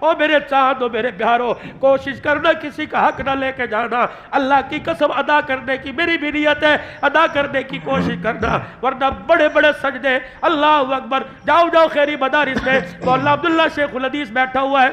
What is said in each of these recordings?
ओ मेरे चांदो मेरे प्यारो, कोशिश करना किसी का हक ना लेके जाना। अल्लाह की कसम अदा करने की मेरी भी नियत है, अदा करने की कोशिश करना, वरना बड़े बड़े सजदे। अल्लाह अकबर। जाओ जाओ खैरी मदारिस में मौला अब्दुल्ला शेखुल हदीस बैठा हुआ है,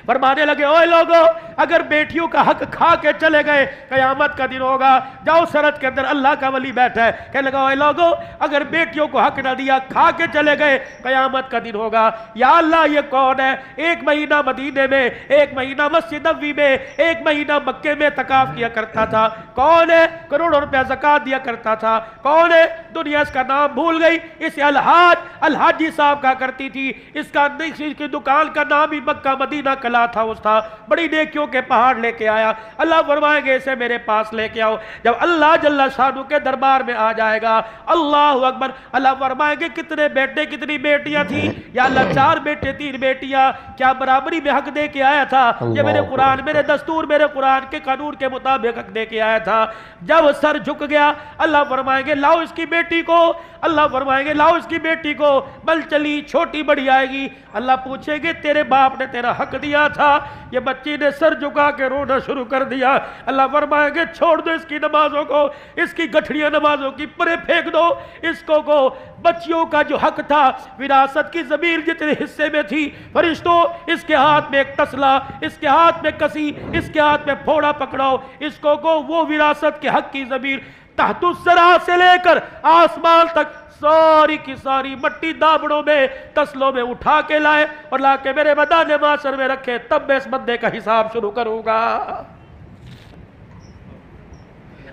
फरमाने लगे ओए लोगों, अगर बेटियों का हक खा के चले गए कयामत का दिन होगा। जाओ सरहद के अंदर अल्लाह का वली बैठा है, कहने लगा ओए लोगों, अगर बेटियों को हक ना दिया, खा के चले गए, कयामत का दिन होगा। या अल्लाह ये कौन है? एक महीना मदीने में, एक महीना मस्जिद नबवी में, एक महीना मक्के में तकाफ किया करता था। कौन है? करोड़ों रुपया ज़कात दिया करता था। कौन है? दुनिया इसका नाम भूल गई। इसे अलहाजी साहब का करती थी। इसकी दुकान का नाम ही मक्का मदीना कला था। उस था बड़ी नेकियों के पहाड़ लेके आया। अल्लाह फरमाएंगे इसे मेरे पास लेके आओ। जब अल्लाह जल्ला शानू के दरबार में आ जाएगा, अल्लाह अकबर, अल्लाह फरमाएंगे कितने बेटे कितनी बेटियां थी? या अल्लाह 4 बेटे 3 बेटियां, क्या बराबरी में हक दे के आया था? ये मेरे कुरान, मेरे दस्तूर, मेरे कुरान के कानून के मुताबिक हक दे के आया था। जब सर झुक गया, अल्लाह फरमाएंगे लाओ इसकी बेटी को। अल्लाह फरमाएंगे लाओ इसकी बेटी को। बल चली, छोटी बड़ी आएगी। अल्लाह पूछेंगे तेरे बाप ने तेरा हक दिया था? ये बच्ची ने सर झुका के रोना शुरू कर दिया। अल्लाह फरमाएंगे छोड़ दो इसकी नमाजों को, इसकी गठड़ियां नमाजों की परे फेंक दो। इसको को बच्चियों का जो हक था, विरासत की जमीन जितने हिस्से में थी, फरिश्तों इसके हाथ में एक तसला, इसके हाथ में कसी, इसके हाथ में फोड़ा पकड़ाओ। इसको को वो विरासत के हक की जमीन तहतुस्सरा से लेकर आसमान तक सारी की सारी मट्टी दाबड़ों में, तसलों में उठा के लाए और लाके मेरे मैदान माशर में रखे। तब मैं इस बंदे का हिसाब शुरू करूंगा।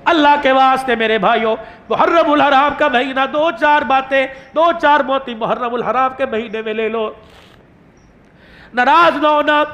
अल्लाह के वास्ते मेरे भाइयों, मुहर्रमुल हराम का महीना, 2-4 बातें, 2-4 मोती मुहर्रमुल हराम के महीने में ले लो। नाराज ना होना,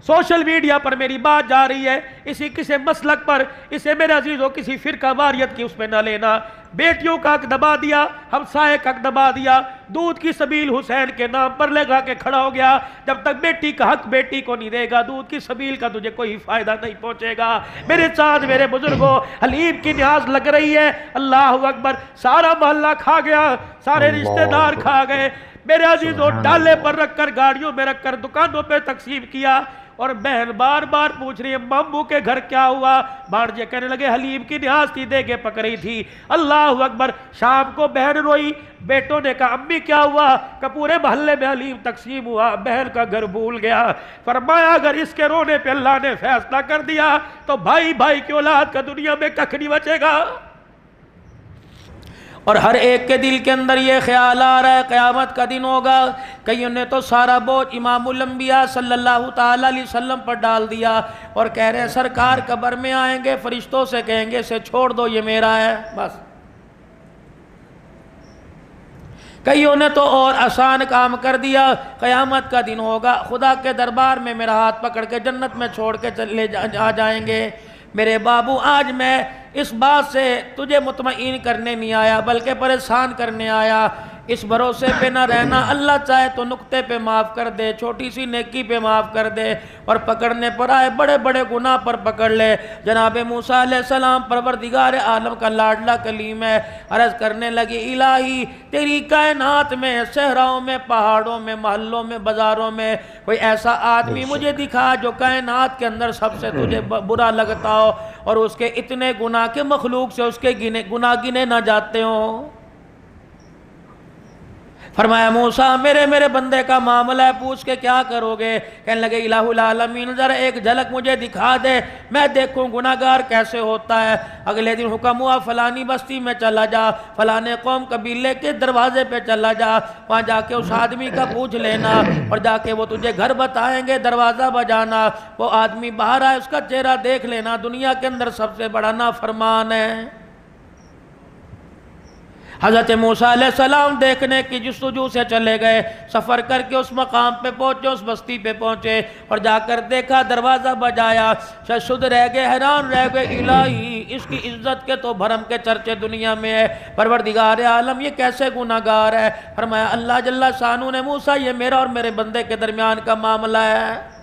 सोशल मीडिया पर मेरी बात जा रही है, इसी किसी मसलक पर, इसे मेरे अजीजों किसी फिरका वारियत की उसमें ना लेना। बेटियों का हक दबा दिया, हमसाये का हक दबा दिया, दूध की सबील हुसैन के नाम पर लगा के खड़ा हो गया। जब तक बेटी का हक बेटी को नहीं देगा, दूध की सबील का तुझे कोई फायदा नहीं पहुंचेगा। मेरे चाँद मेरे बुजुर्गों, हलीम की न्याज लग रही है, अल्लाह अकबर, सारा मोहल्ला खा गया, सारे रिश्तेदार खा गए। मेरे अजीजों डाले पर रखकर, गाड़ियों में रखकर दुकानों पे तकसीम किया। और बहन बार बार पूछ रही है मामू के घर क्या हुआ? भांजे कहने लगे हलीम की न्याज थी, देके पक रही थी। अल्लाह अकबर। शाम को बहन रोई, बेटों ने कहा अम्मी क्या हुआ? कि पूरे मोहल्ले में हलीम तकसीम हुआ, बहन का घर भूल गया। फरमाया अगर इसके रोने पे अल्लाह ने फैसला कर दिया तो भाई भाई की औलाद का दुनिया में कख नहीं बचेगा। और हर एक के दिल के अंदर ये ख्याल आ रहा है क़यामत का दिन होगा। कईयों ने तो सारा बोझ इमामुल अंबिया सल्लल्लाहु ताला अलैहि वसल्लम पर डाल दिया और कह रहे हैं सरकार कब्र में आएंगे, फरिश्तों से कहेंगे इसे छोड़ दो, ये मेरा है बस। कईयों ने तो और आसान काम कर दिया, क़यामत का दिन होगा, खुदा के दरबार में मेरा हाथ पकड़ के जन्नत में छोड़ के चले आ जाएंगे। मेरे बाबू, आज मैं इस बात से तुझे मुतमईन करने नहीं आया बल्कि परेशान करने आया। इस भरोसे पे ना रहना, अल्लाह चाहे तो नुक्ते पे माफ़ कर दे, छोटी सी नेकी पे माफ़ कर दे, और पकड़ने पर आए बड़े बड़े गुनाह पर पकड़ ले। जनाब मूसा अलैहिस्सलाम परवरदिगार आलम का लाडला कलीम है, अर्ज़ करने लगी इलाही तेरी कायनात में, सहराओं में, पहाड़ों में, महल्लों में, बाज़ारों में कोई ऐसा आदमी मुझे दिखा जो कायनात के अंदर सबसे तुझे बुरा लगता हो और उसके इतने गुनाह के मखलूक से उसके गुनाह गिने ना जाते हो। फरमाया मूसा मेरे बंदे का मामला है, पूछ के क्या करोगे? कहने लगे इलाहुल आलमीन जरा एक झलक मुझे दिखा दे, मैं देखूं गुनाहगार कैसे होता है। अगले दिन हुक्म हुआ फलानी बस्ती में चला जा, फलाने कौम कबीले के दरवाजे पे चला जा, वहाँ जाके उस आदमी का पूछ लेना और जाके वो तुझे घर बताएंगे, दरवाज़ा बजाना, वो आदमी बाहर आए उसका चेहरा देख लेना, दुनिया के अंदर सबसे बड़ा नाफरमान है। हज़रत मूसा अलैहिस्सलाम देखने की जस्तजू से चले गए, सफ़र करके उस मकाम पे पहुँचे, उस बस्ती पे पहुँचे और जाकर देखा दरवाज़ा बजाया। शशुद रह गए, हैरान रह गए, इलाही इसकी इज्जत के तो भरम के चर्चे दुनिया में है, परवरदिगार आलम ये कैसे गुनाहगार है। फरमाया अल्लाह जल्ला शानू ने मूसा ये मेरा और मेरे बंदे के दरमियान का मामला है।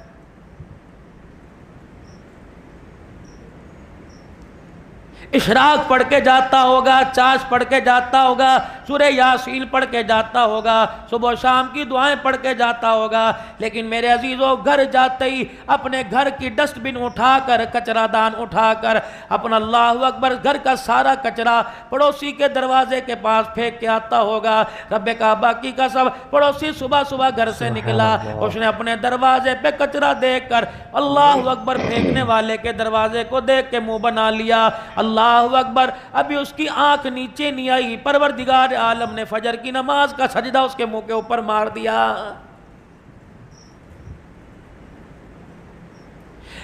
इशराक पढ़ के जाता होगा, चाश पढ़ के जाता होगा, सूरह यासीन पढ़ के जाता होगा, सुबह शाम की दुआएं पढ़ के जाता होगा, लेकिन मेरे अजीजों घर जाते ही अपने घर की डस्टबिन उठाकर, कचरादान उठाकर अपना अल्लाहु अकबर घर का सारा कचरा पड़ोसी के दरवाजे के पास फेंक के आता होगा। रब्बे काबा की कसम, पड़ोसी सुबह सुबह घर से निकला, उसने अपने दरवाजे पे कचरा देखकर अल्लाहु अकबर फेंकने वाले के दरवाजे को देख के मुंह बना लिया। अल्लाहु अकबर, अभी उसकी आंख नीचे नहीं आई, परवरदिगार आलम ने फजर की नमाज का सजदा उसके मुंह के ऊपर मार दिया।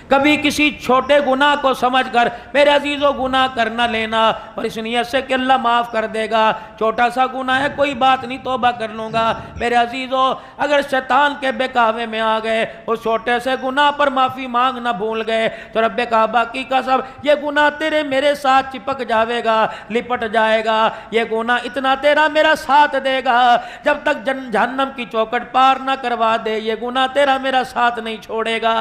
कभी किसी छोटे गुनाह को समझकर मेरे अजीजों गुनाह कर न लेना, और इस नियत से कि अल्लाह माफ़ कर देगा, छोटा सा गुनाह है कोई बात नहीं, तौबा कर लूँगा। मेरे अजीजों अगर शैतान के बेकावे में आ गए, उस छोटे से गुनाह पर माफ़ी मांग ना भूल गए, तो रब्बे काबा की कसम ये गुनाह तेरे मेरे साथ चिपक जाएगा, लिपट जाएगा। ये गुनाह इतना तेरा मेरा साथ देगा, जब तक जहन्नम की चौखट पार ना करवा दे, ये गुनाह तेरा मेरा साथ नहीं छोड़ेगा।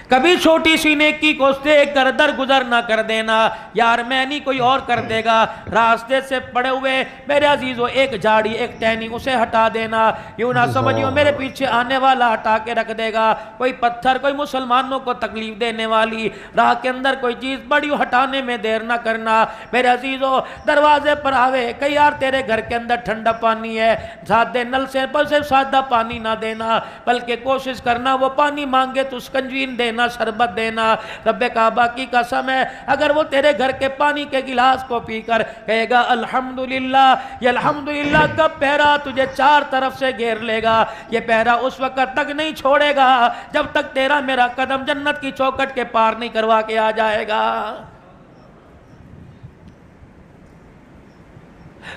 कभी छोटी सी नेकी को देख कर दर गुजर ना कर देना, यार मैं नहीं कोई और कर देगा। रास्ते से पड़े हुए मेरे अजीजों एक झाड़ी एक टहनी उसे हटा देना, यूं ना समझियो मेरे पीछे आने वाला हटा के रख देगा। कोई पत्थर, कोई मुसलमानों को तकलीफ देने वाली राह के अंदर कोई चीज़ बड़ी हटाने में देर ना करना। मेरे अजीजों दरवाजे पर आवे कई यार तेरे घर के अंदर ठंडा पानी है, सादे नल से पर से सादा पानी ना देना, बल्कि कोशिश करना वो पानी मांगे तो स्कंजीन देना, शरबत देना। रब्बे काबा की कसम है अगर वो तेरे घर के पानी के गिलास को पीकर कहेगा अल्हम्दुलिल्लाह, ये अल्हम्दुलिल्लाह का पहरा तुझे चार तरफ से घेर लेगा, ये पहरा उस वक्त तक नहीं छोड़ेगा जब तक तेरा मेरा कदम जन्नत की चौखट के पार नहीं करवा के आ जाएगा।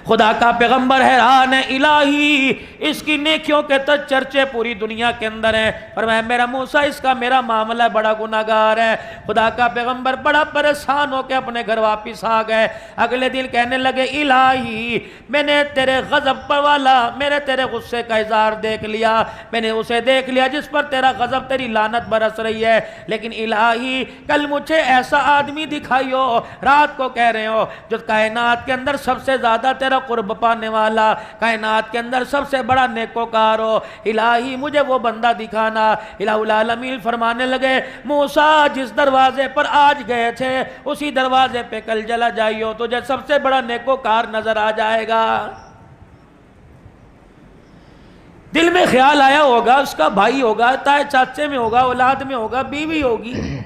खुदा का पैगंबर हैरान है, इलाही इसकी नेकियों के तो चर्चे पूरी दुनिया के अंदर हैं, पर मैं मेरा मूसा इसका मेरा मामला बड़ा गुनाहगार है। खुदा का पैगंबर बड़ा परेशान होकर अपने घर वापस आ गए। अगले दिन कहने लगे इलाही मैंने तेरे गजब पर वाला, मैंने तेरे गुस्से का इज़हार देख लिया, मैंने उसे देख लिया जिस पर तेरा गजब तेरी लानत बरस रही है, लेकिन इलाही कल मुझे ऐसा आदमी दिखाइयो, रात को कह रहे हो जो कायनात के अंदर सबसे ज्यादा तेरा कुर्ब पाने वाला, कायनात के अंदर सबसे बड़ा नेकोकार हो, इलाही मुझे वो बंदा दिखाना। इलाहुल आलमीन फरमाने लगे मूसा जिस दरवाजे पर आज गए थे उसी दरवाजे पे कल चला जाइयो, तुझे सबसे बड़ा नेकोकार नजर आ जाएगा। दिल में ख्याल आया होगा उसका भाई होगा, ताए चाचे में होगा, औलाद में होगा, बीवी होगी।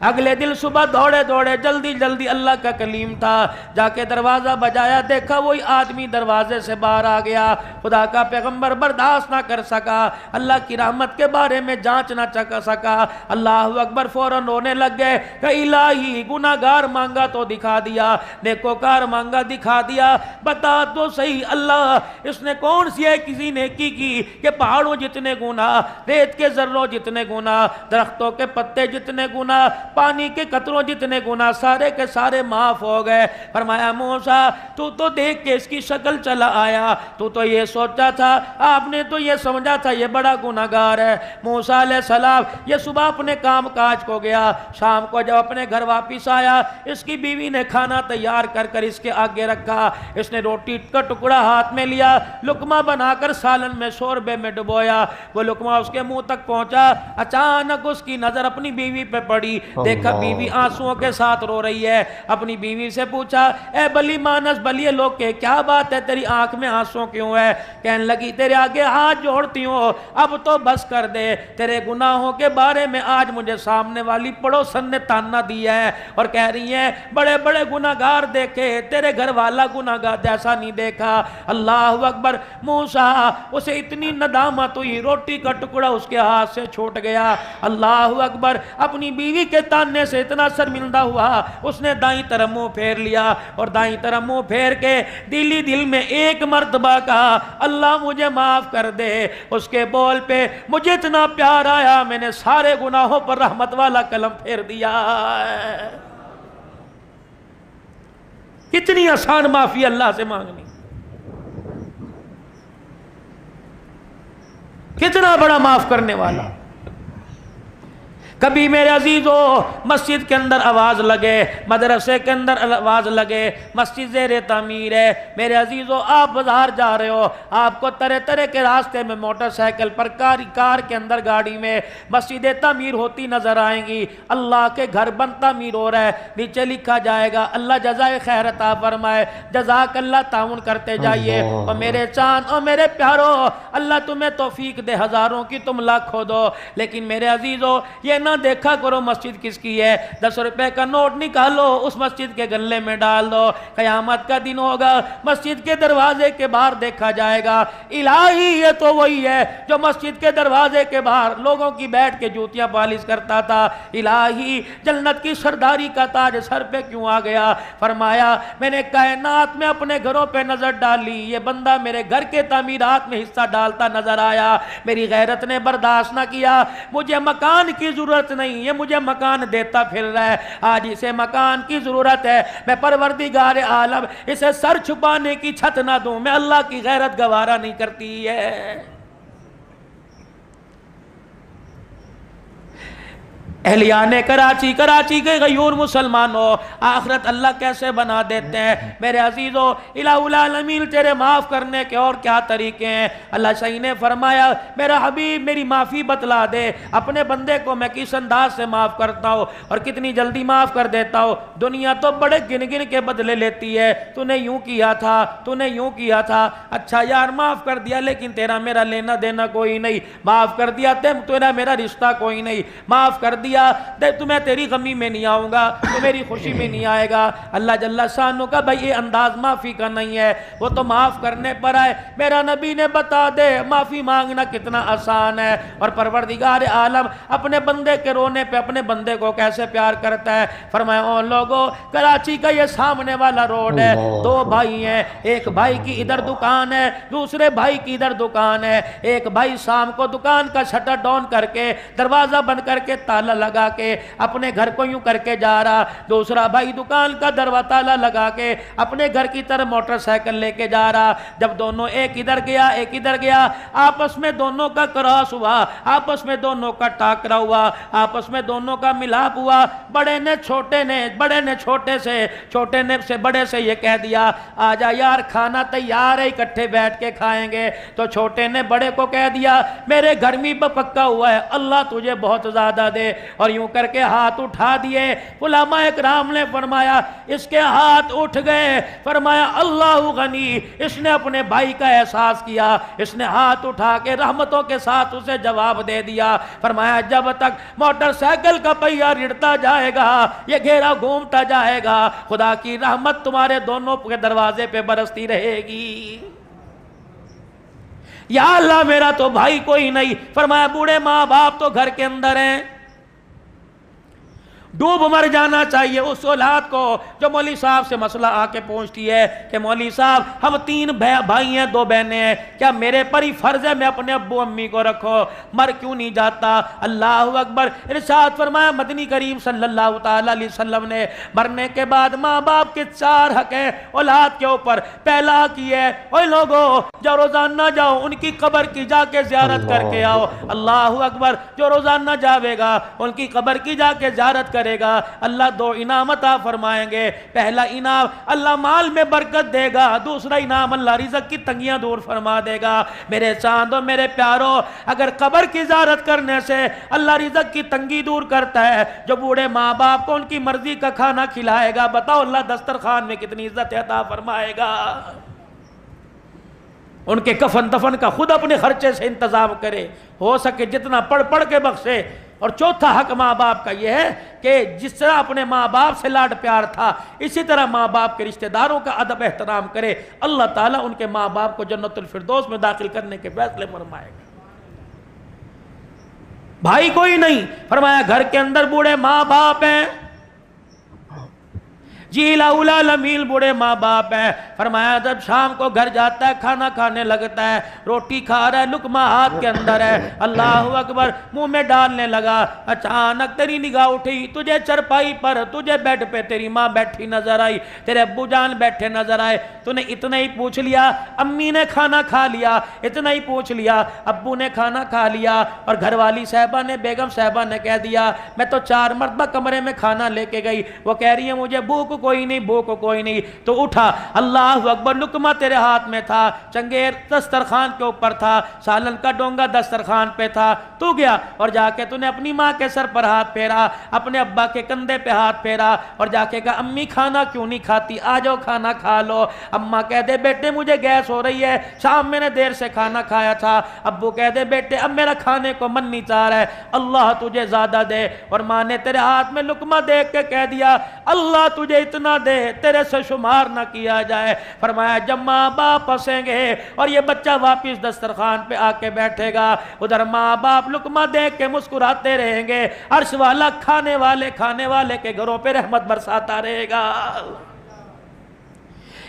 अगले दिन सुबह दौड़े दौड़े जल्दी जल्दी अल्लाह का कलीम था, जाके दरवाज़ा बजाया, देखा वही आदमी दरवाजे से बाहर आ गया। खुदा का पैगंबर बर्दाश्त ना कर सका, अल्लाह की रहमत के बारे में जांच ना कर सका। अल्लाह अकबर फौरन रोने लग गए कि इलाही गुनाहगार मांगा तो दिखा दिया, नेकोकार मांगा दिखा दिया, बता तो सही अल्लाह इसने कौन सी है किसी नेकी की कि पहाड़ों जितने गुनाह, रेत के जर्रों जितने गुनाह, दरख्तों के पत्ते जितने गुनाह, पानी के कतरों जितने गुनाह सारे के सारे माफ हो गए। फरमाया मूसा तू तो देख के इसकी शक्ल चला आया, तू तो ये सोचा था, आपने तो ये समझा था ये बड़ा गुनाहगार है। मूसा अलैहिस्सलाम ये सुबह अपने काम काज को गया, शाम को जब अपने घर वापिस आया इसकी बीवी ने खाना तैयार कर कर इसके आगे रखा, इसने रोटी का टुकड़ा हाथ में लिया, लुकमा बनाकर सालन में शोरबे में डुबोया, वो लुकमा उसके मुंह तक पहुंचा, अचानक उसकी नजर अपनी बीवी पे पड़ी, देखा बीवी आंसुओं के साथ रो रही है। अपनी बीवी से पूछा ए बली मानस बलिए लोग के क्या बात है, तेरी आंख में आंसू क्यों है? कहने लगी तेरे आगे हाथ जोड़ती हूँ अब तो बस कर दे, तेरे गुनाहों के बारे में आज मुझे सामने वाली पड़ोसन ने ताना दिया है और कह रही है बड़े बड़े गुनाहगार देखे, तेरे घर वाला गुनाहगार जैसा नहीं देखा। अल्लाह अकबर, मूसा उसे इतनी नदामत हुई, रोटी का टुकड़ा उसके हाथ से छूट गया। अल्लाह अकबर, अपनी बीवी के ताने से इतना शर्मिंदा हुआ, उसने दाईं तरफ मुंह फेर लिया और दाईं तरफ मुंह फेर के दिली दिल में एक मर्तबा कहा अल्लाह मुझे माफ कर दे। उसके बोल पे मुझे इतना प्यार आया, मैंने सारे गुनाहों पर रहमत वाला कलम फेर दिया। कितनी आसान माफी अल्लाह से मांगनी, कितना बड़ा माफ करने वाला। कभी मेरे अजीज़ों मस्जिद के अंदर आवाज़ लगे, मदरसे के अंदर आवाज़ लगे, मस्जिद ज़ेर तामीर है, मेरे अजीज़ों आप बाज़ार जा रहे हो, आपको तरह तरह के रास्ते में मोटरसाइकिल पर कार के अंदर गाड़ी में मस्जिद तामीर होती नज़र आएंगी। अल्लाह के घर बन तामीर हो रहा है, नीचे लिखा जाएगा अल्लाह जज़ाए खैर अता फरमाए, जज़ाक अल्लाह ताउन करते जाइए। और मेरे चांद और मेरे प्यारो, अल्लाह तुम्हें तौफीक दे, हज़ारों की तुम लाखों दो, लेकिन मेरे अजीज़ों ये ना देखा करो मस्जिद किसकी है। 10 रुपए का नोट निकालो, उस मस्जिद के गले में डाल दो, क़यामत का दिन होगा, मस्जिद के दरवाजे के बाहर देखा जाएगा इलाही ये तो वही है जो मस्जिद के दरवाजे के बाहर लोगों की बैठ के जूतियां पालिश करता था। इलाही जन्नत की सरदारी का ताज सर पे क्यों आ गया? फरमाया मैंने कायनात में अपने घरों पे नजर डाली, ये बंदा मेरे घर के तामीरात में हिस्सा डालता नजर आया, मेरी गैरत ने बर्दाश्त ना किया, मुझे मकान की जरूरत नहीं, ये मुझे मकान देता फिर रहा है, आज इसे मकान की जरूरत है, मैं परवरदिगार आलम इसे सर छुपाने की छत ना दूं, मैं अल्लाह की गैरत गवारा नहीं करती है। अहलियाने कराची के गयूर मुसलमानों, आखिरत अल्लाह कैसे बना देते हैं। मेरे अजीज़ों इलाहुल आलमीन तेरे माफ़ करने के और क्या तरीके हैं। अल्लाह सही ने फरमाया मेरा हबीब मेरी माफ़ी बतला दे, अपने बंदे को मैं किस अंदाज से माफ़ करता हूँ और कितनी जल्दी माफ़ कर देता हूँ। दुनिया तो बड़े गिन गिन के बदले लेती है, तूने यूँ किया था, तूने यूँ किया था, अच्छा यार माफ़ कर दिया, लेकिन तेरा मेरा लेना देना कोई नहीं, माफ़ कर दिया तेरा मेरा रिश्ता कोई नहीं, माफ़ कर दिया तुम्हें तेरी गमी में नहीं आऊंगा, तो मेरी खुशी में नहीं आएगा। अल्लाह जल्ला शानो का भाई ये अंदाज माफी का नहीं है, वो तो माफ करने पर आए। मेरा नबी ने बता दे माफी मांगना कितना आसान है, और परवरदिगार आलम अपने बंदे के रोने पे अपने बंदे को कैसे प्यार करता है। फरमाया ओ लोगों, कराची का ये सामने वाला रोड है, दो भाई हैं, एक भाई की इधर दुकान है, दूसरे भाई की इधर दुकान है। एक भाई शाम को दुकान का शटर डाउन करके दरवाजा बंद करके ताला लगा के अपने घर को यूं करके जा रहा, दूसरा भाई दुकान का दरवाजा ताला लगा के अपने घर की तरफ मोटरसाइकिल लेके जा रहा। जब दोनों एक इधर गया एक इधर गया, आपस में दोनों का क्रॉस हुआ, आपस में दोनों का टाकरा हुआ, आपस में दोनों का मिलाप हुआ। बड़े ने छोटे से बड़े से ये कह दिया आजा यार खाना तैयार है, इकट्ठे बैठ के खाएंगे। तो छोटे ने बड़े को कह दिया मेरे घर में पक्का हुआ है, अल्लाह तुझे बहुत ज्यादा दे, और यूं करके हाथ उठा दिए। उलमा इकराम ने फरमाया इसके हाथ उठ गए, फरमाया अल्लाह गनी, इसने अपने भाई का एहसास किया, इसने हाथ उठा के रहमतों के साथ उसे जवाब दे दिया। फरमाया जब तक मोटरसाइकिल का पहिया रिड़ता जाएगा, ये घेरा घूमता जाएगा, खुदा की रहमत तुम्हारे दोनों के दरवाजे पे बरसती रहेगी। या अल्लाह मेरा तो भाई कोई नहीं। फरमाया बूढ़े माँ बाप तो घर के अंदर हैं, डूब मर जाना चाहिए उस औलाद को जो मौली साहब से मसला आके पहुंचती है कि मौली साहब हम 3 भाई हैं 2 बहनें हैं, क्या मेरे पर ही फर्ज है मैं अपने अब्बू अम्मी को रखो, मर क्यों नहीं जाता। अल्लाह अकबर। इरशाद फरमाया मदनी करीम सल्लल्लाहु ताला अलैहि वसल्लम ने मरने के बाद माँ बाप के 4 हक हैं औलाद के ऊपर। पहला हक है ओए लोगो जो रोजाना जाओ उनकी कब्र की जाके ज़ियारत करके आओ। अल्लाह अकबर। जो रोजाना जावेगा उनकी कब्र की जाके ज़ियारत करेगा, अल्लाह 2 इनाम अता फरमाएंगे। पहला इनाम अल्लाह माल में बरकत देगा, दूसरा इनाम अल्लाह रिज़्क़ की तंगियां दूर फरमा देगा। मेरे चांदो मेरे प्यारो, अगर कब्र की ज़ियारत करने से अल्लाह रिज़्क़ की तंगी दूर करता है, जो बूढ़े माँ बाप को उनकी मर्जी का खाना खिलाएगा, बताओ अल्लाह दस्तरखान में कितनी इज्जत अता फरमाएगा। उनके कफन दफन का खुद अपने खर्चे से इंतजाम करे, हो सके जितना पढ़ पढ़ के बख्शे। और चौथा हक माँ बाप का यह है कि जिस तरह अपने माँ बाप से लाड प्यार था, इसी तरह माँ बाप के रिश्तेदारों का अदब एहतराम करे। अल्लाह ताला उनके माँ बाप को जन्नतुल फिरदौस में दाखिल करने के फैसले फरमाएगा। भाई कोई नहीं। फरमाया घर के अंदर बूढ़े माँ बाप हैं, जी लाउलामील बूढ़े माँ बाप है। फरमाया जब शाम को घर जाता है खाना खाने लगता है, रोटी खा रहा है, लुकमा हाथ के अंदर है, अल्लाह अकबर मुंह में डालने लगा, अचानक तेरी निगाह उठी, तुझे चरपाई पर, तुझे बेड पे तेरी माँ बैठी नजर आई, तेरे अब्बू जान बैठे नजर आए। तूने इतना ही पूछ लिया अम्मी ने खाना खा लिया, इतना ही पूछ लिया अब्बू ने खाना खा लिया, और घरवाली साहबा ने, बेगम साहबा ने कह दिया मैं तो 4 मरतबा कमरे में खाना लेके गई, वो कह रही है मुझे भूख कोई नहीं, भूख कोई नहीं। तो उठा, अल्लाह अकबर, लुकमा तेरे हाथ में था, चंगेर दस्तरखान के ऊपर था, सालन का डोंगा दस्तरखान पे था, तू गया और जाके तूने अपनी माँ के सर पर हाथ फेरा, अपने अब्बा के कंधे पे हाथ फेरा और जाके कहा अम्मी खाना क्यों नहीं खाती, आ जाओ खाना खा लो। अम्मा कह दे बेटे मुझे गैस हो रही है, शाम मैंने देर से खाना खाया था। अब्बू कह दे बेटे अब मेरा खाने को मन नहीं चाह रहा है, अल्लाह तुझे ज्यादा दे। और माँ ने तेरे हाथ में लुकमा देख के कह दिया अल्लाह तुझे इतना दे तेरे से शुमार ना किया जाए। फरमाया जब माँ बाप हंसेंगे और ये बच्चा वापिस दस्तरखान पे आके बैठेगा, उधर माँ बाप लुकमा देख के मुस्कुराते रहेंगे, अर्श वाला खाने वाले के घरों पे रहमत बरसाता रहेगा।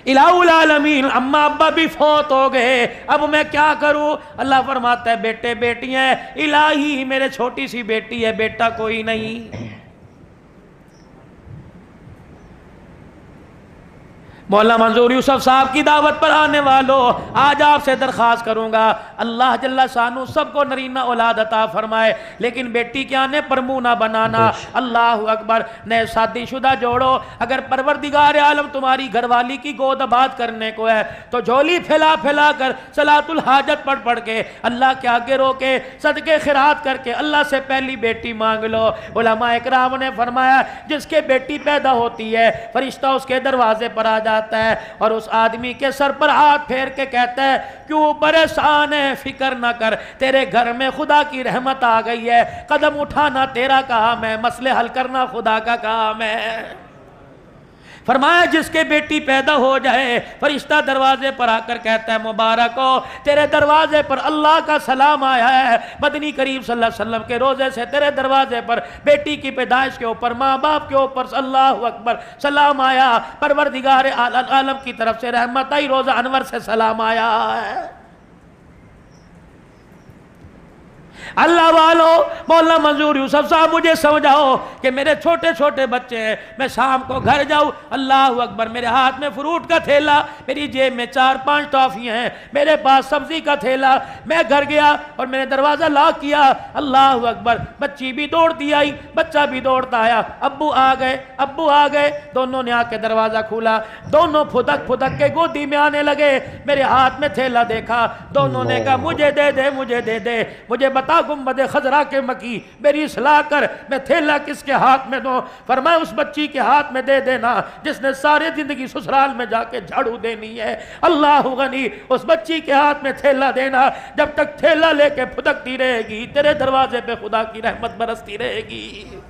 इलाहुल आलमीन, अम्मा अब्बा भी फौत हो गए, अब मैं क्या करूं? अल्लाह फरमाता है बेटे बेटियां, इलाही मेरे छोटी सी बेटी है, बेटा कोई नहीं। मौला मंजूर यूसुफ साहब की दावत पर आने वालों, आज आपसे दरख्वास्त करूंगा अल्लाह जल्ला शानू सबको नरीना औलाद अता फरमाए, लेकिन बेटी के आने पर मुंह ना बनाना। अल्लाह अकबर। नए शादीशुदा जोड़ो, अगर परवरदिगार आलम तुम्हारी घरवाली की गोद आबाद करने को है तो झोली फैला फैला कर सलातुल हाजत पढ़ के अल्लाह के आगे रोके सदके खिरात करके अल्लाह से पहली बेटी मांग लो। उलमा इकराम ने फरमाया जिसके बेटी पैदा होती है फरिश्ता उसके दरवाजे पर आ जाता है और उस आदमी के सर पर हाथ फेर के कहता है क्यों परेशान है, फिक्र ना कर, तेरे घर में खुदा की रहमत आ गई है, कदम उठाना तेरा काम है, मसले हल करना खुदा का काम है। फरमाया जिसके बेटी पैदा हो जाए फरिश्ता दरवाजे पर आकर कहता है मुबारक हो, तेरे दरवाजे पर अल्लाह का सलाम आया है, मदनी करीम सल्लल्लाहु अलैहि वसल्लम के रोजे से तेरे दरवाजे पर बेटी की पैदाइश के ऊपर माँ बाप के ऊपर अल्लाहु अकबर सलाम आया, परवरदिगार आलम की तरफ से रहमत आई, रोजा अनवर से सलाम आया है। अल्लाह वालो, मौला मंजूर यूसुफ साहब मुझे समझाओ कि मेरे छोटे छोटे बच्चे हैं, मैं शाम को घर जाऊं, अल्लाह अकबर, मेरे हाथ में फ्रूट का थैला, मेरी जेब में 4-5 टॉफियां हैं, मेरे पास सब्जी का थैला, मैं घर गया और मैंने दरवाजा लॉक किया, अल्लाह अकबर, बच्ची भी दौड़ती आई, बच्चा भी दौड़ता आया, अब्बू आ गए, अब्बू आ गए, दोनों ने आके दरवाजा खोला, दोनों फुदक फुदक के गोदी में आने लगे, मेरे हाथ में थैला देखा, दोनों ने कहा मुझे दे दे, मुझे दे दे, मुझे बता गुंबद खजरा के मकी, मेरी सलाह कर, मैं थैला किसके हाथ में दूं? फरमाया उस बच्ची के हाथ में दे देना जिसने सारी जिंदगी ससुराल में जाके झाड़ू देनी है। अल्लाह गनी, उस बच्ची के हाथ में थैला देना, जब तक थैला लेके फुदकती रहेगी तेरे दरवाजे पे खुदा की रहमत बरसती रहेगी।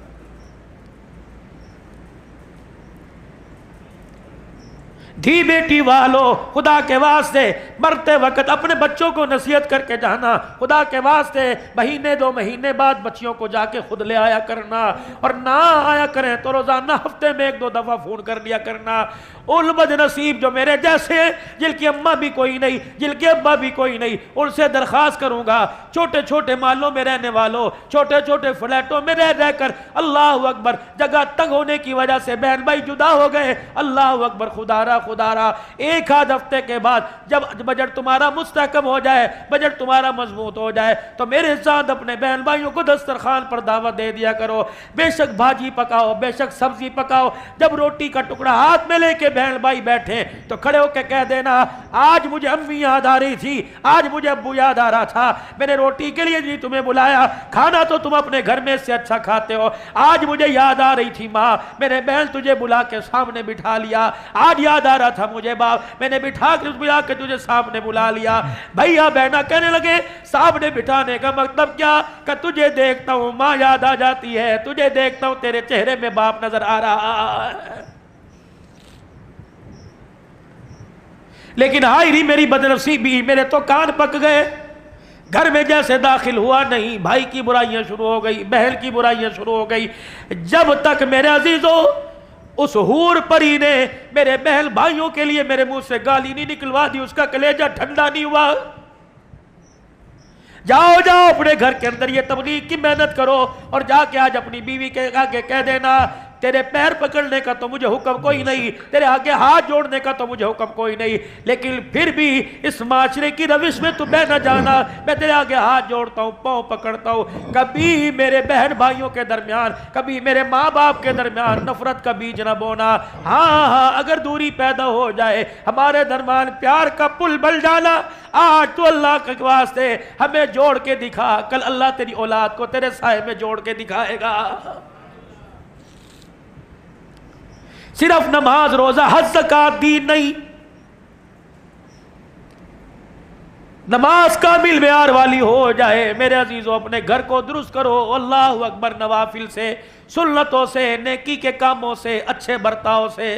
धी बेटी वालों, खुदा के वास्ते मरते वक्त अपने बच्चों को नसीहत करके जाना, खुदा के वास्ते महीने 2 महीने बाद बच्चियों को जाके खुद ले आया करना, और ना आया करें तो रोजाना हफ्ते में 1-2 दफा फोन कर लिया करना। उन बदनसीब जो मेरे जैसे जिनकी अम्मा भी कोई नहीं, जिनके अब्बा भी कोई नहीं, उनसे दरख्वास्त करूंगा छोटे छोटे मालों में रहने वालों, छोटे छोटे फ्लैटों में रह रहकर अल्लाह अकबर जगह तंग होने की वजह से बहन भाई जुदा हो गए, अल्लाह अकबर, खुदारा खुदारा 1-आध हफ्ते के बाद जब बजट तुम्हारा मुस्तहकम हो जाए, बजट तुम्हारा मजबूत हो जाए तो मेरे साथ अपने बहन भाइयों को दस्तरखान पर दावत दे दिया करो। बेशक भाजी पकाओ, बेशक सब्जी पकाओ, जब रोटी का टुकड़ा हाथ में लेके बहन भाई बैठे तो खड़े होकर कह देना आज मुझे अम्मी याद आ रही थी, आज मुझे अब्बू याद आ रहा था, मैंने रोटी के लिए नहीं तुम्हें बुलाया, खाना तो तुम अपने घर में से अच्छा खाते हो, आज मुझे याद आ रही थी माँ, मैंने बहन तुझे बुला के सामने बिठा लिया, आज याद आ रहा था मुझे बाप, मैंने बिठा के तुझे सामने बुला लिया। भैया बहना कहने लगे सामने बिठाने का मतलब क्या? कि तुझे देखता हूं माँ याद आ जाती है, तुझे देखता हूं तेरे चेहरे में बाप नजर आ रहा है। लेकिन हाय री मेरी बदनसीबी, मेरे तो कान पक गए, घर में जैसे दाखिल हुआ नहीं भाई की बुराइयां शुरू हो गई, बहन की बुराइयां शुरू हो गई। जब तक मेरे अजीजों उस हूर परी ने मेरे बहन भाइयों के लिए मेरे मुंह से गाली नहीं निकलवा दी, उसका कलेजा ठंडा नहीं हुआ। जाओ जाओ अपने घर के अंदर ये तबलीग की मेहनत करो और जाके आज अपनी बीवी के आगे कह देना, तेरे पैर पकड़ने का तो मुझे हुक्म कोई नहीं, तेरे आगे हाथ जोड़ने का तो मुझे हुक्म कोई नहीं, लेकिन फिर भी इस माशरे की रविश में तू बह न जाना, मैं तेरे आगे हाथ जोड़ता हूँ, पाँव पकड़ता हूँ। कभी मेरे बहन भाइयों के दरमियान, कभी मेरे माँ बाप के दरमियान नफरत का बीज न बोना। हाँ हाँ, अगर दूरी पैदा हो जाए हमारे दरमियान, प्यार का पुल बन जाना। आज तो अल्लाह के वास्ते हमें जोड़ के दिखा, कल अल्लाह तेरी औलाद को तेरे साए में जोड़ के दिखाएगा। सिर्फ नमाज रोजा हज ज़कात दीन नहीं, नमाज कामिल मेयार वाली हो जाए। मेरे अजीजों, अपने घर को दुरुस्त करो। अल्लाहु अकबर, नवाफिल से, सुन्नतों से, नेकी के कामों से, अच्छे बर्ताव से।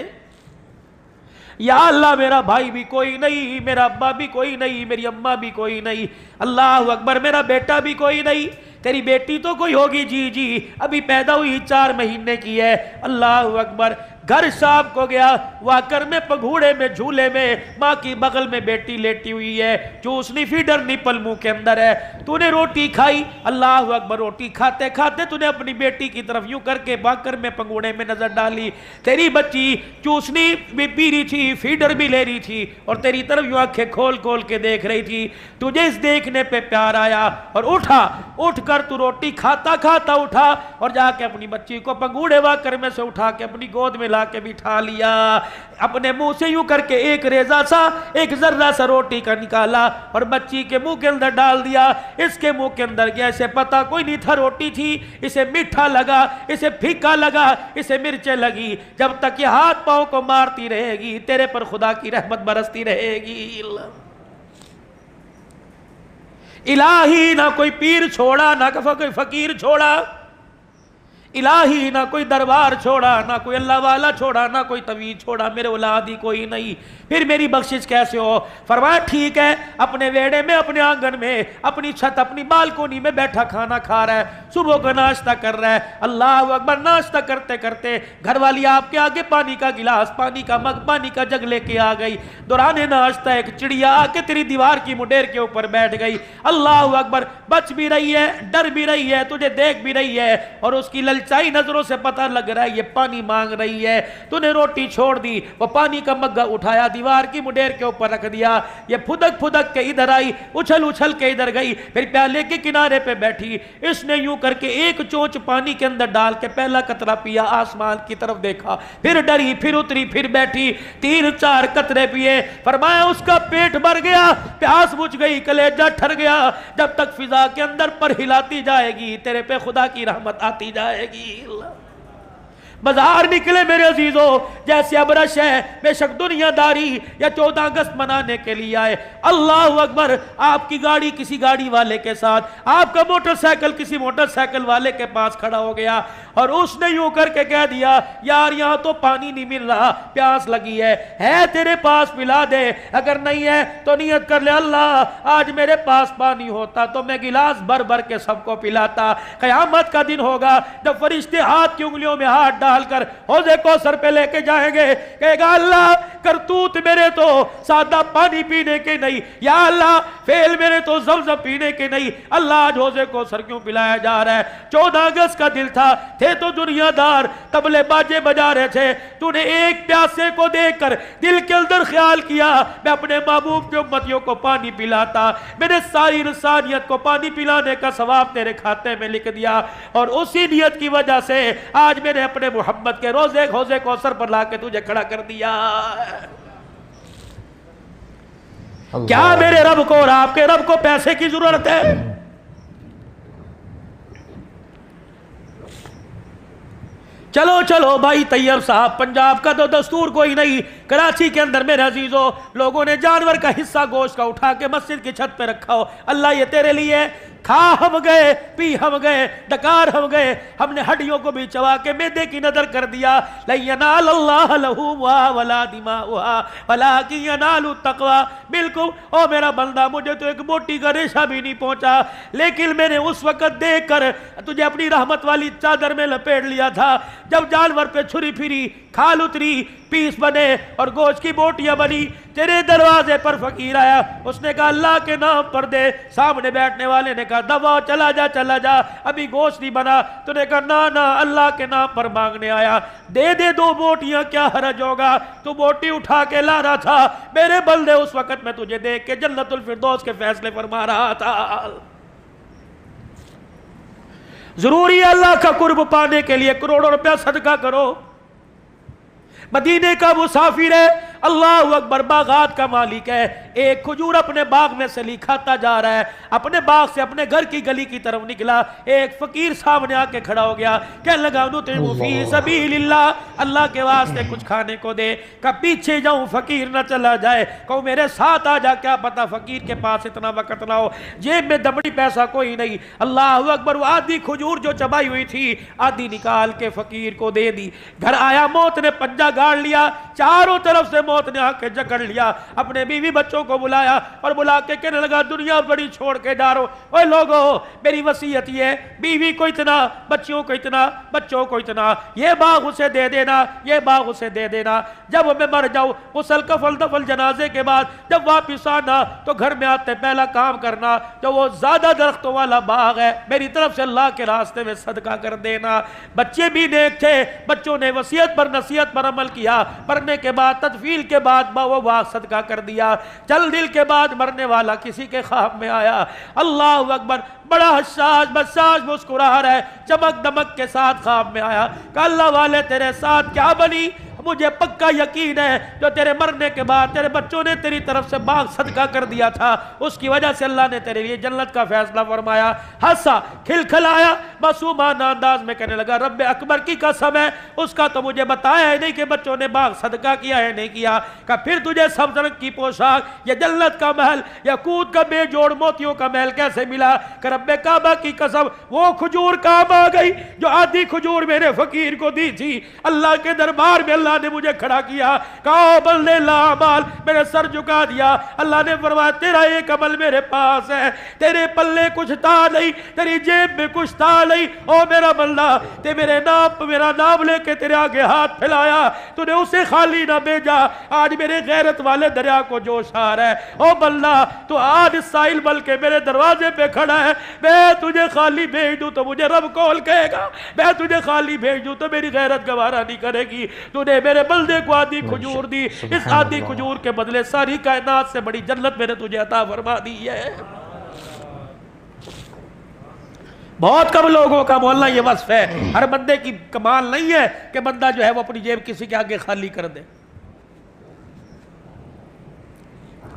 या अल्लाह, मेरा भाई भी कोई नहीं, मेरा अब्बा भी कोई नहीं, मेरी अम्मा भी कोई नहीं, अल्लाह अकबर, मेरा बेटा भी कोई नहीं, तेरी बेटी तो कोई होगी जी जी, अभी पैदा हुई 4 महीने की है। अल्लाह अकबर, घर शाम को गया, वाकर में पघूड़े में झूले में माँ की बगल में बेटी लेटी हुई है, चूसनी फीडर निपल मुंह के अंदर है। तूने रोटी खाई, अल्लाह अकबर, रोटी खाते खाते तूने अपनी बेटी की तरफ यूं करके वाकर में पघूड़े में नजर डाली। तेरी बच्ची चूसनी भी पी रही थी, फीडर भी ले रही थी और तेरी तरफ यूं आंखें खोल खोल के देख रही थी। तुझे इस देखने पे प्यार आया और उठा, उठकर तू रोटी खाता खाता उठा और जाके अपनी बच्ची को पघूड़े वाकर में से उठा के अपनी गोद में के बिठा लिया। अपने मुंह से यूं करके एक रेजा सा, एक जर्रा सा रोटी का निकाला और बच्ची के मुंह के अंदर डाल दिया। इसके मुंह के अंदर गया, इसे पता कोई नहीं था रोटी थी, इसे मीठा लगा, इसे फीका लगा, इसे मिर्चें लगी। जब तक ये हाथ पांव को मारती रहेगी, तेरे पर खुदा की रहमत बरसती रहेगी। इलाही, ना कोई पीर छोड़ा, ना कोई फकीर छोड़ा, इलाही, ना कोई दरबार छोड़ा, ना कोई अल्लाह वाला छोड़ा, ना कोई तवीज छोड़ा, मेरे औलाद ही कोई नहीं। फिर मेरी बख्शिश कैसे हो? फरमाया ठीक है, अपने वेड़े में, अपने आंगन में, अपनी छत, अपनी बालकोनी में बैठा खाना खा रहा है, सुबह का नाश्ता कर रहा है। अल्लाह अकबर, नाश्ता करते करते घरवाली आपके आगे पानी का गिलास, पानी का मग, पानी का जग लेके आ गई। दौराने नाश्ता एक चिड़िया आके तेरी दीवार की मुडेर के ऊपर बैठ गई। अल्लाह अकबर, बच भी रही है, डर भी रही है, तुझे देख भी रही है और उसकी ललचाई नजरों से पता लग रहा है ये पानी मांग रही है। तूने रोटी छोड़ दी, वो पानी का मग्गा उठाया, दीवार की मुडेर के ऊपर रख दिया। ये फुदक फुदक के इधर आई, उछल उछल के इधर गई, फिर प्याले के किनारे पे बैठी। इसने यूं करके एक चोंच पानी के अंदर डाल के पहला कतरा पिया, आसमान की तरफ देखा, फिर डरी, फिर उतरी, फिर बैठी, 3-4 कतरे पिए। फरमाया उसका पेट भर गया, प्यास बुझ गई, कलेजा ठर गया। जब तक फिजा के अंदर पर हिलाती जाएगी, तेरे पे खुदा की रहमत आती जाएगी। बाजार निकले मेरे अजीजों, जैसे अबरश है, बेशक दुनियादारी या 14 अगस्त मनाने के लिए आए। अल्लाह अकबर, आपकी गाड़ी किसी गाड़ी वाले के साथ, आपका मोटरसाइकिल किसी मोटरसाइकिल वाले के पास खड़ा हो गया और उसने यूं करके कह दिया, यार यहां तो पानी नहीं मिल रहा, प्यास लगी है तेरे पास पिला दे, अगर नहीं है तो नियत कर ले, अल्लाह आज मेरे पास पानी होता तो मैं गिलास भर भर के सबको पिलाता। कयामत का दिन होगा जब फरिश्ते हाथ की उंगलियों में हाथ डालकर हौज़े कौसर पे लेके जाएंगे, कहेगा अल्लाह करतूत मेरे तो सादा पानी पीने के नहीं, या अल्लाह फेल मेरे तो ज़मज़म पीने के नहीं, अल्लाह आज हौज़े कौसर क्यों पिलाया जा रहा है? 14 अगस्त का दिल था, थे तो दुनियादार, तबले बाजे बजा रहे थे, तूने एक प्यासे को देखकर दिल के अंदर ख्याल किया मैं अपने महबूब के उम्मतियों को पानी पिलाता, मैंने सारी इंसानियत को पानी पिलाने का सवाब तेरे खाते में लिख दिया और उसी नियत की वजह से आज मैंने अपने मोहम्मद के रोजे हौज़े कौसर पर लाके तुझे खड़ा कर दिया। क्या मेरे रब को और आपके रब को पैसे की जरूरत है? चलो चलो भाई तैयब साहब, पंजाब का तो दस्तूर कोई नहीं, कराची के अंदर मेरे अजीजों लोगों ने जानवर का हिस्सा गोश्त का उठा के मस्जिद की छत पे रखा हो, अल्लाह ये तेरे लिए, खा हम गए, पी हम गए, डकार हम गए, हमने हड्डियों को भी चबा के मैदे की नजर कर दिया। लयनाल अल्लाह लहूमुहा वला दिमाउहा वलाकिन यनालु तक़वा। बिल्कुल ओ मेरा बंदा, मुझे तो एक मोटी का रेशा भी नहीं पहुंचा, लेकिन मैंने उस वक्त देखकर तुझे अपनी रहमत वाली चादर में लपेट लिया था जब जानवर पे छुरी फिरी, खाल उतरी, पीस बने और गोश्त की बोटियां बनी। तेरे दरवाजे पर फकीर आया, उसने कहा अल्लाह के नाम पर दे। सामने बैठने वाले ने कहा दबा, चला जा चला जा, अभी गोश्त नहीं बना। तूने कहा ना ना, अल्लाह के नाम पर मांगने आया, दे दे 2 बोटियां, क्या हरज होगा। तू बोटी उठा के ला रहा था, मेरे बंदे उस वक्त मैं तुझे देख के जन्नतुल फिरदौस के फैसले फरमा रहा था। जरूरी है अल्लाह का कुर्ब पाने के लिए करोड़ों रुपया सदका करो। मदीने का मुसाफिर है, अल्लाह अकबर, बागात का मालिक है, एक खजूर अपने बाग में से खाता जा रहा है, अपने बाग से अपने घर की गली की तरफ निकला, एक फकीर सामने आके खड़ा हो गया, कहने लगा नुतिमु फी सबीलिल्लाह, अल्लाह के वास्ते कुछ खाने को दे। का पीछे जाऊं फकीर ना चला जाए, कहूं मेरे साथ आ जा, क्या पता फकीर के पास इतना वक्त ना हो, जेब में दबड़ी पैसा कोई नहीं। अल्लाह अकबर, वो आधी खजूर जो चबाई हुई थी आधी निकाल के फकीर को दे दी। घर आया, मौत ने पंजा गाड़ लिया, चारों तरफ से मौत ने आके जकड़ लिया। अपने बीवी बच्चों को बुलाया और बुला के कहने लगा दुनिया बड़ी छोड़ के जा रहा हूं, ओए लोगो मेरी वसीयत ये, बीवी को इतना, बच्चों को इतना, बच्चों को इतना, ये बाग उसे दे देना, ये बाग उसे दे देना। जब मैं मर जाऊं, गुस्ल कफल दफल जनाजे के बाद जब वापिस आना तो घर में आते पहला काम करना, जो वो ज्यादा दरख्तों वाला बाग है मेरी तरफ से अल्लाह के रास्ते में सदका कर देना। बच्चे भी नेक थे, बच्चों ने वसीयत पर नसीहत पर अमल किया, मरने के बाद तदफील के बाद वो बाग सदका कर दिया। चल दिल के बाद मरने वाला किसी के ख्वाब में आया, अल्लाह अकबर, बड़ा हसास बसास मुस्कुरा रहा है, चमक दमक के साथ ख्वाब में आया। अल्लाह वाले तेरे साथ क्या बनी, मुझे पक्का यकीन है जो तेरे मरने के बाद तेरे बच्चों ने तेरी तरफ से बाग सदका कर दिया था, उसकी वजह से अल्लाह ने तेरे लिए जन्नत का फैसला फरमाया। हंसा, खिलखिलाया, मासूमाना अंदाज में कहने लगा रब्बे अकबर की कसम है, उसका तो मुझे बताया है नहीं कि बच्चों ने बाग सदका किया है नहीं किया। का फिर तुझे सब्ज रंग की पोशाक, ये जन्नत का महल, याकूत का बेजोड़ मोतियों का महल कैसे मिला। कि रब्बे काबा की कसम, वो खजूर काम आ गई जो आधी खजूर मेरे फकीर को दी थी। अल्लाह के दरबार में अल्लाह ने मुझे खड़ा किया, कहा बल्ले लामाल, मेरे सर झुका दिया। अल्लाह ने फरमाया तेरा एक अमल मेरे पास है, तेरे पल्ले कुछ था नहीं, तेरी जेब में कुछ था नहीं। ओ मेरा बल्ला, ते मेरा नाम लेके तेरे आगे हाथ फैलाया, तूने उसे खाली ना भेजा। आज मेरे गैरत वाले दरिया को जोश आ रहा है। ओ बल्ला, तू आज साहिल बल के मेरे दरवाजे पे खड़ा है, मैं तुझे खाली भेज दूं तो मुझे रब कौल कहेगा, मैं तुझे खाली भेज दूं तो मेरी गैरत गवारा नहीं करेगी। तूने मेरे बल्दे को आधी खजूर दी, इस आधी खजूर के बदले सारी कायनात से बड़ी जन्नत मैंने तुझे अता फरमा दी है। बहुत कम लोगों का मोहल्ला ये वस्फ है, हर बंदे की कमाल नहीं है कि बंदा जो है वो अपनी जेब किसी के आगे खाली कर दे।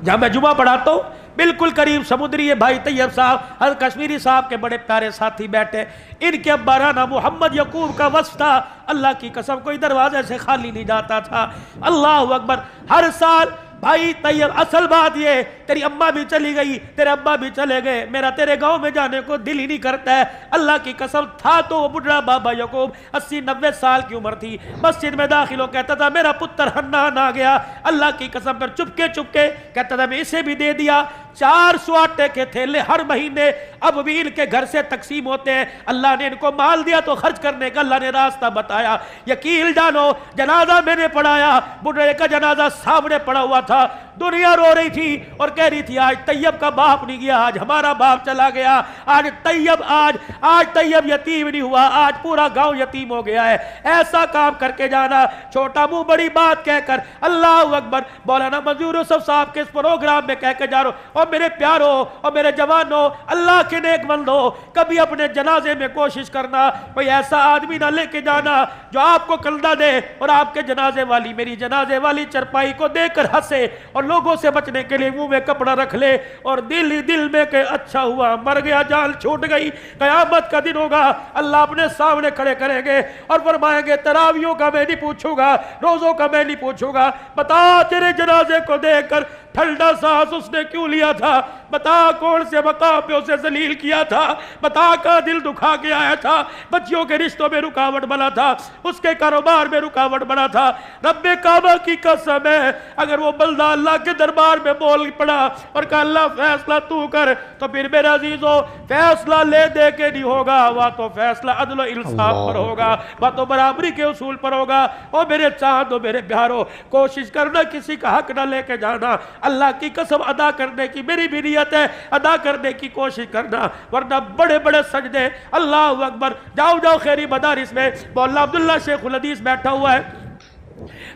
जहां मैं जुमा पढ़ाता हूं बिल्कुल करीब समुद्री है भाई तैयब साहब, हर कश्मीरी साहब के बड़े प्यारे साथी बैठे, इनके अब्बाराना मोहम्मद यकूब का वस्फ था। अल्लाह की कसम कोई दरवाजे से खाली नहीं जाता था। अल्लाह अकबर, हर साल भाई तैयब, असल बात ये तेरी अम्मा भी चली गई, तेरे अब्बा भी चले गए, मेरा तेरे गांव में जाने को दिल ही नहीं करता है। अल्लाह की कसम था तो वो बुढ़ा बाबा यकूब 80-90 साल की उम्र थी, मस्जिद में दाखिल हो कहता था मेरा पुत्र हन्नान आ गया। अल्लाह की कसम पर चुपके चुपके कहता था मैं इसे भी दे दिया। 400 आटे के थैले हर महीने अब भी इनके घर से तकसीम होते हैं। अल्लाह ने इनको माल दिया तो खर्च करने का अल्लाह ने रास्ता बताया। यकीन जानो जनाजा मैंने पढ़ाया, बुढ़े का जनाजा सामने पड़ा हुआ था, दुनिया रो रही थी और कह रही थी आज तैयब का बाप नहीं गया, आज हमारा बाप चला गया, आज तैयब यतीम नहीं हुआ, आज पूरा गांव यतीम हो गया है। ऐसा काम करके जाना, छोटा मुंह बड़ी बात कहकर। अल्लाह अकबर, मौलाना मंजूर यूसुफ साहब के इस प्रोग्राम में कह के जा रहा हूं, और मेरे प्यारों और मेरे जवानों, अल्लाह के नेक बंदो, कभी अपने जनाजे में कोशिश करना कोई ऐसा आदमी ना लेके जाना जो आपको कंधा दे और आपके जनाजे वाली, मेरी जनाजे वाली चरपाई को देकर हंसे और लोगों से बचने के लिए मुंह में कपड़ा रख ले और दिल ही दिल में के अच्छा हुआ मर गया, जान छूट गई, कयामत का दिन होगा, अल्लाह अपने सामने खड़े करेंगे और फरमाएंगे तरावियों का मैं नहीं पूछूंगा, रोजों का मैं नहीं पूछूंगा, बता तेरे जनाजे को देखकर ठंडा सांस उसने क्यों लिया था, बता कौन से मकाम पे उसे जलील किया था, बता का दिल दुखा के आया था, बच्चियों के रिश्तों में रुकावट बना था, उसके कारोबार में रुकावट बना था। रब्बे काबा की कसम है, अगर वो बंदा अल्लाह के दरबार में बोल पड़ा और कहा अल्लाह फैसला तू कर, तो फिर मेरे अजीजों फैसला ले दे के नहीं होगा, वह तो फैसला अदल इंसाफ पर होगा, वह तो बराबरी के उसूल पर होगा। और मेरे चांदो मेरे प्यारो, कोशिश करना किसी का हक ना लेके जाना, अल्लाह की कसम अदा करने की मेरी भी नियत है, अदा करने की कोशिश करना, वरना बड़े बड़े सजदे। अल्लाह अकबर। जाओ जाओ खैरी मदारिस में मौला अब्दुल्ला शेखुल हदीस बैठा हुआ है,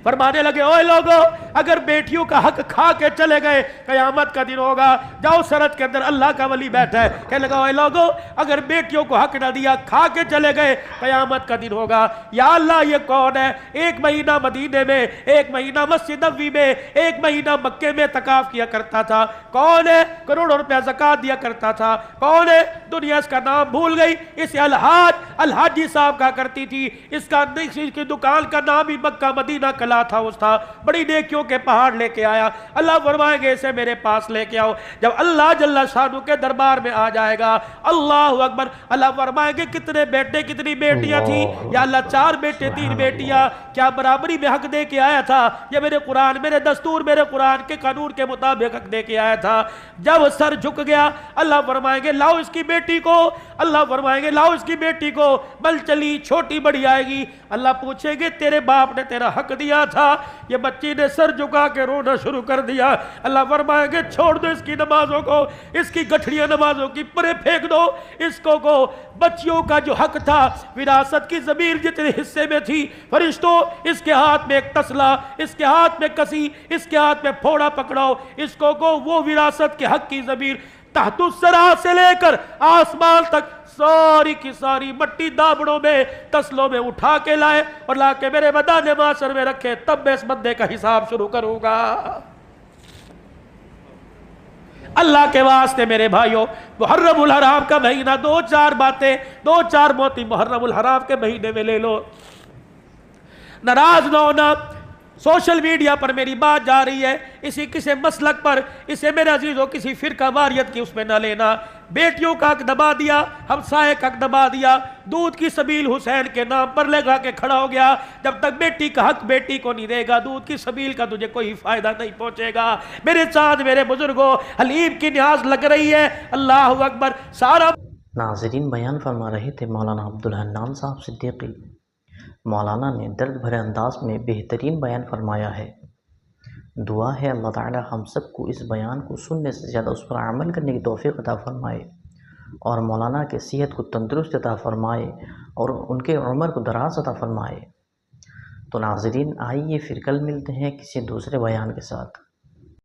फरमाने लगे ओए लोगो, अगर बेटियों का हक खा के चले गए कयामत का दिन होगा। जाओ सरहद के अंदर अल्लाह का वली बैठा है, कहने लगा ओए लोगो, अगर बेटियों को हक ना दिया खा के चले गए कयामत का दिन होगा। या अल्लाह ये कौन है, एक महीना मदीने में, एक महीना मस्जिद नबवी में, एक महीना मक्के में तकाफ किया करता था, कौन है करोड़ों रुपया ज़कात दिया करता था, कौन है दुनिया इसका नाम भूल गई, इसे अलहाजी साहब कहा करती थी, इसकी दुकान का नाम ही मक्का मदीना कला था, उस था, बड़ी नेकियों के पहाड़ लेके आया। अल्लाह फरमाएंगे इसे मेरे पास लेके आओ। जब अल्लाह जल्ला शानू के दरबार में आ जाएगा, अल्लाह अकबर, अल्लाह फरमाएंगे कितने बेटे कितनी बेटियां थी, या अल्लाह 4 बेटे 3 बेटियां, क्या बराबरी में हक दे के आया था, ये मेरे कुरान मेरे दस्तूर मेरे कुरान के कानून के मुताबिक हक दे के आया था। जब सर झुक गया, अल्लाह फरमाएंगे लाओ इसकी बेटी को, अल्लाह फरमाएंगे लाओ इसकी बेटी को, बल चली छोटी बड़ी आएगी। अल्लाह पूछेंगे तेरे बाप ने तेरा हक दिया था, ये बच्ची ने सर झुका के रोना शुरू कर दिया। अल्लाह फरमाएंगे छोड़ दो इसकी नमाजों को, इसकी गठड़ियां नमाजों की परे फेंक दो, इसको को बच्चियों का जो हक था विरासत की जमीन जितने हिस्से में थी, फरिश्तों इसके हाथ में एक तसला, इसके हाथ में कसी, इसके हाथ में फोड़ा पकड़ाओ, इसको को वो विरासत के हक की जमीन तहतुस्सरा से लेकर आसमान तक सारी की सारी मट्टी दाबड़ों में तसलों में उठा के लाए और लाके मेरे मैदान माशर में रखे, तब मैं इस बंदे का हिसाब शुरू करूंगा। अल्लाह के वास्ते मेरे भाइयों, मुहर्रमुल हराम का महीना, 2-4 बातें 2-4 मोती मुहर्रमुल हराम के महीने में ले लो। नाराज ना होना, सोशल मीडिया पर मेरी बात जा रही है, इसी किसी मसलक पर, इसे मेरे अजीजों किसी फिरका वारियत की उसमें ना लेना। बेटियों का हक दबा दिया, हमसाए का हक दबा दिया, दूध की सबील हुसैन के नाम पर लगा के खड़ा हो गया। जब तक बेटी का हक बेटी को नहीं देगा, दूध की सबील का तुझे कोई फायदा नहीं पहुंचेगा। मेरे चांद मेरे बुजुर्गों, हलीम की न्याज लग रही है, अल्लाह अकबर। सारा नाज़रीन बयान फरमा रहे थे मौलाना अब्दुल हन्नान साहब सिद्दीकी। मौलाना ने दर्द भरे अंदाज में बेहतरीन बयान फरमाया है। दुआ है अल्लाह ताला हम सबको इस बयान को सुनने से ज़्यादा उस पर अमल करने की तौफ़ीक़ अता फरमाए और मौलाना के सेहत को तंदुरुस्त अता फरमाए और उनके उम्र को दराज अता फरमाए। तो नाज़रीन आइए फिर कल मिलते हैं किसी दूसरे बयान के साथ।